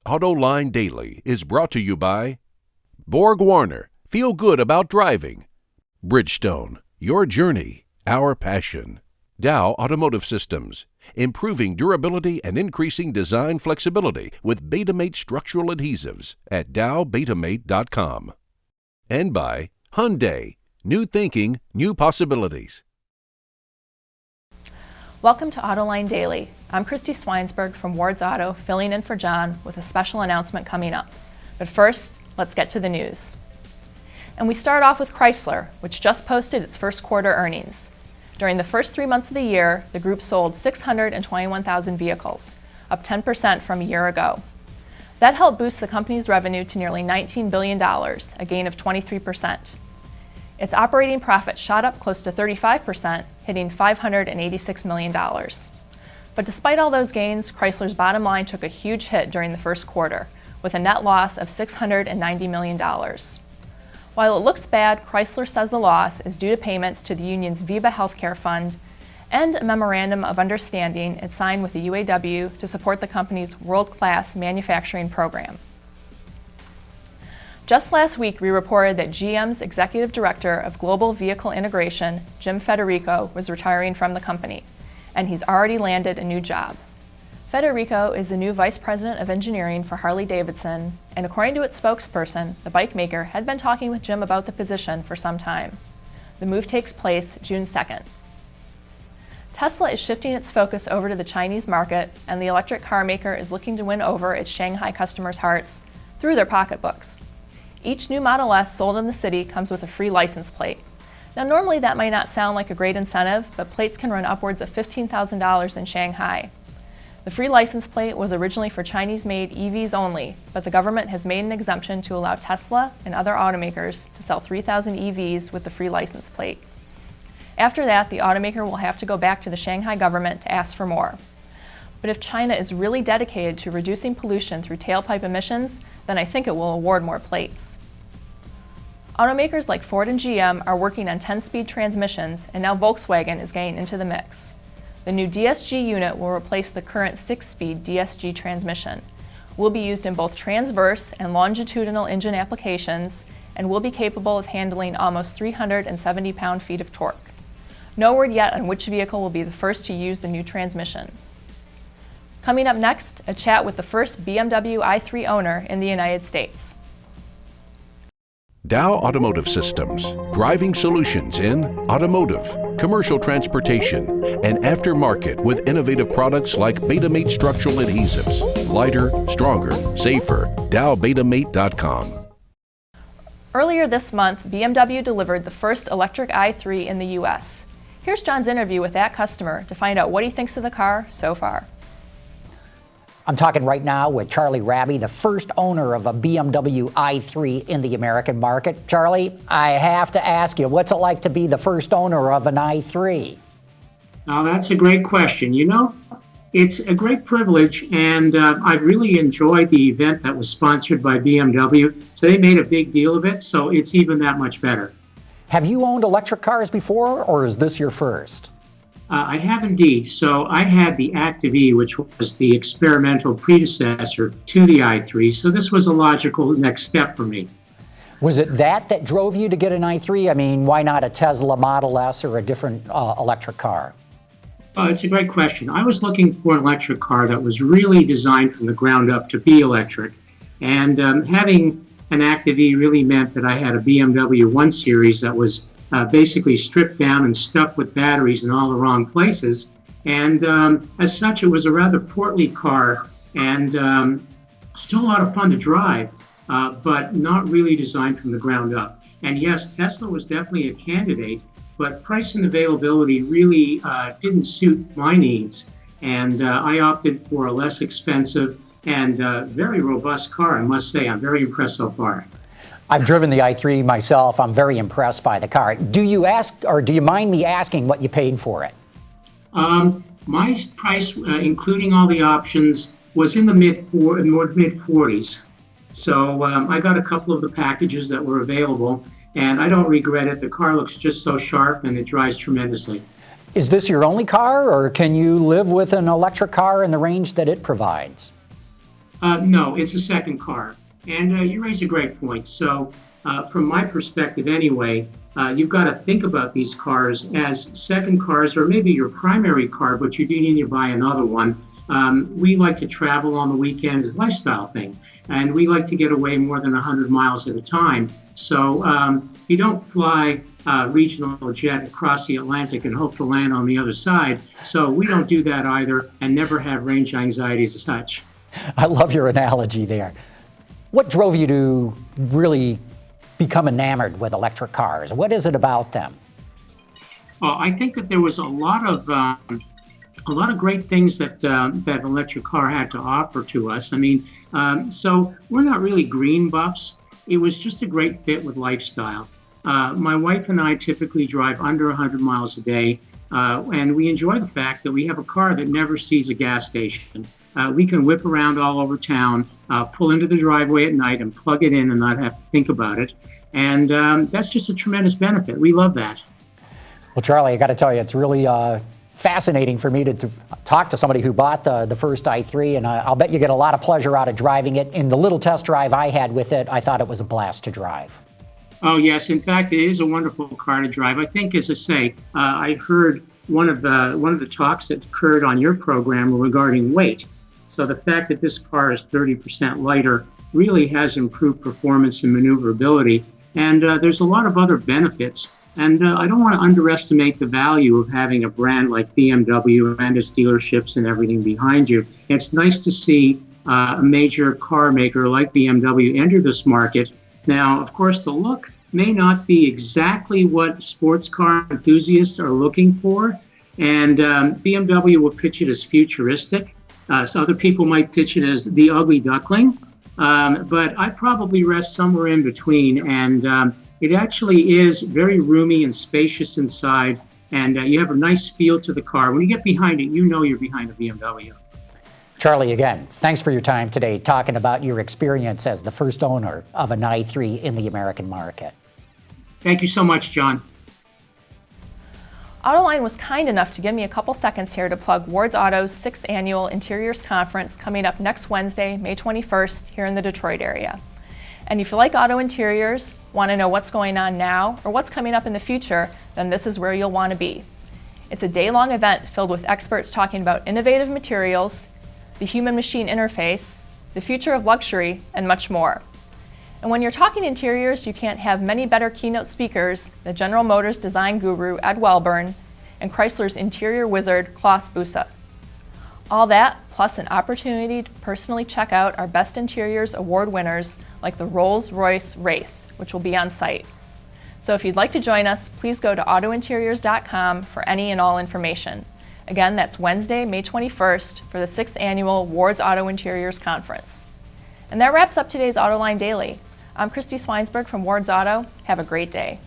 Autoline Daily is brought to you by Borg Warner, feel good about driving. Bridgestone, your journey, our passion. Dow Automotive Systems, improving durability and increasing design flexibility with Betamate structural adhesives at dowbetamate.com. And by Hyundai, new thinking, new possibilities. Welcome to Autoline Daily. I'm Christy Swinesberg from Ward's Auto, filling in for John with a special announcement coming up. But first, let's get to the news. And we start off with Chrysler, which just posted its first quarter earnings. During the first 3 months of the year, the group sold 621,000 vehicles, up 10% from a year ago. That helped boost the company's revenue to nearly $19 billion, a gain of 23%. Its operating profit shot up close to 35%, hitting $586 million. But despite all those gains, Chrysler's bottom line took a huge hit during the first quarter, with a net loss of $690 million. While it looks bad, Chrysler says the loss is due to payments to the union's VIVA healthcare fund and a memorandum of understanding it signed with the UAW to support the company's world-class manufacturing program. Just last week, we reported that GM's Executive Director of Global Vehicle Integration, Jim Federico, was retiring from the company, and he's already landed a new job. Federico is the new Vice President of Engineering for Harley-Davidson, and according to its spokesperson, the bike maker had been talking with Jim about the position for some time. The move takes place June 2nd. Tesla is shifting its focus over to the Chinese market, and the electric car maker is looking to win over its Shanghai customers' hearts through their pocketbooks. Each new Model S sold in the city comes with a free license plate. Now, normally that might not sound like a great incentive, but plates can run upwards of $15,000 in Shanghai. The free license plate was originally for Chinese-made EVs only, but the government has made an exemption to allow Tesla and other automakers to sell 3,000 EVs with the free license plate. After that, the automaker will have to go back to the Shanghai government to ask for more. But if China is really dedicated to reducing pollution through tailpipe emissions, then I think it will award more plates. Automakers like Ford and GM are working on 10-speed transmissions, and now Volkswagen is getting into the mix. The new DSG unit will replace the current 6-speed DSG transmission, will be used in both transverse and longitudinal engine applications, and will be capable of handling almost 370 pound-feet of torque. No word yet on which vehicle will be the first to use the new transmission. Coming up next, a chat with the first BMW i3 owner in the United States. Dow Automotive Systems, driving solutions in automotive, commercial transportation, and aftermarket with innovative products like Betamate structural adhesives. Lighter, stronger, safer. dowbetamate.com. Earlier this month, BMW delivered the first electric i3 in the US. Here's John's interview with that customer to find out what he thinks of the car so far. I'm talking right now with Charlie Raby, the first owner of a BMW i3 in the American market. Charlie, I have to ask you, what's it like to be the first owner of an i3? Now, that's a great question. You know, it's a great privilege, and I've really enjoyed the event that was sponsored by BMW. So they made a big deal of it, so it's even that much better. Have you owned electric cars before, or is this your first? I have indeed. So I had the Active-E, which was the experimental predecessor to the i3. So this was a logical next step for me. Was it that drove you to get an i3? I mean, why not a Tesla Model S or a different electric car? It's a great question. I was looking for an electric car that was really designed from the ground up to be electric. And having an Active-E really meant that I had a BMW 1 Series that was basically stripped down and stuck with batteries in all the wrong places. And as such, it was a rather portly car and still a lot of fun to drive, but not really designed from the ground up. And yes, Tesla was definitely a candidate, but price and availability really didn't suit my needs. And I opted for a less expensive and very robust car, I must say. I'm very impressed so far. I've driven the i3 myself. I'm very impressed by the car. Do you mind me asking what you paid for it? My price, including all the options, was in the mid-40s. So I got a couple of the packages that were available, and I don't regret it. The car looks just so sharp, and it drives tremendously. Is this your only car, or can you live with an electric car in the range that it provides? No, it's a second car. And you raise a great point. So, from my perspective anyway, you've got to think about these cars as second cars or maybe your primary car, but you do need to buy another one. We like to travel on the weekends, it's a lifestyle thing. And we like to get away more than 100 miles at a time. So you don't fly regional jet across the Atlantic and hope to land on the other side. So we don't do that either and never have range anxieties as such. I love your analogy there. What drove you to really become enamored with electric cars? What is it about them? Well, I think that there was a lot of great things that that electric car had to offer to us. I mean, so we're not really green buffs. It was just a great fit with lifestyle. My wife and I typically drive under 100 miles a day, and we enjoy the fact that we have a car that never sees a gas station. We can whip around all over town, pull into the driveway at night and plug it in and not have to think about it. And that's just a tremendous benefit. We love that. Well, Charlie, I got to tell you, it's really fascinating for me to talk to somebody who bought the first i3, and I'll bet you get a lot of pleasure out of driving it. In the little test drive I had with it, I thought it was a blast to drive. Oh, yes. In fact, it is a wonderful car to drive. I think, as I say, I heard one of the talks that occurred on your program regarding weight. So the fact that this car is 30% lighter really has improved performance and maneuverability. And there's a lot of other benefits. And I don't want to underestimate the value of having a brand like BMW and its dealerships and everything behind you. It's nice to see a major car maker like BMW enter this market. Now, of course, the look may not be exactly what sports car enthusiasts are looking for. And BMW will pitch it as futuristic. So other people might pitch it as the ugly duckling. But I probably rest somewhere in between. And it actually is very roomy and spacious inside, and you have a nice feel to the car. When you get behind it, you know you're behind a BMW. Charlie, again, thanks for your time today talking about your experience as the first owner of an i3 in the American market. Thank you so much, John. Autoline was kind enough to give me a couple seconds here to plug Ward's Auto's 6th Annual Interiors Conference coming up next Wednesday, May 21st, here in the Detroit area. And if you like auto interiors, want to know what's going on now or what's coming up in the future, then this is where you'll want to be. It's a day-long event filled with experts talking about innovative materials, the human-machine interface, the future of luxury, and much more. And when you're talking interiors, you can't have many better keynote speakers than General Motors design guru Ed Welburn and Chrysler's interior wizard Klaus Busse. All that, plus an opportunity to personally check out our Best Interiors Award winners like the Rolls-Royce Wraith, which will be on site. So if you'd like to join us, please go to autointeriors.com for any and all information. Again, that's Wednesday, May 21st for the 6th Annual Ward's Auto Interiors Conference. And that wraps up today's Autoline Daily. I'm Christy Swinesberg from Ward's Auto. Have a great day.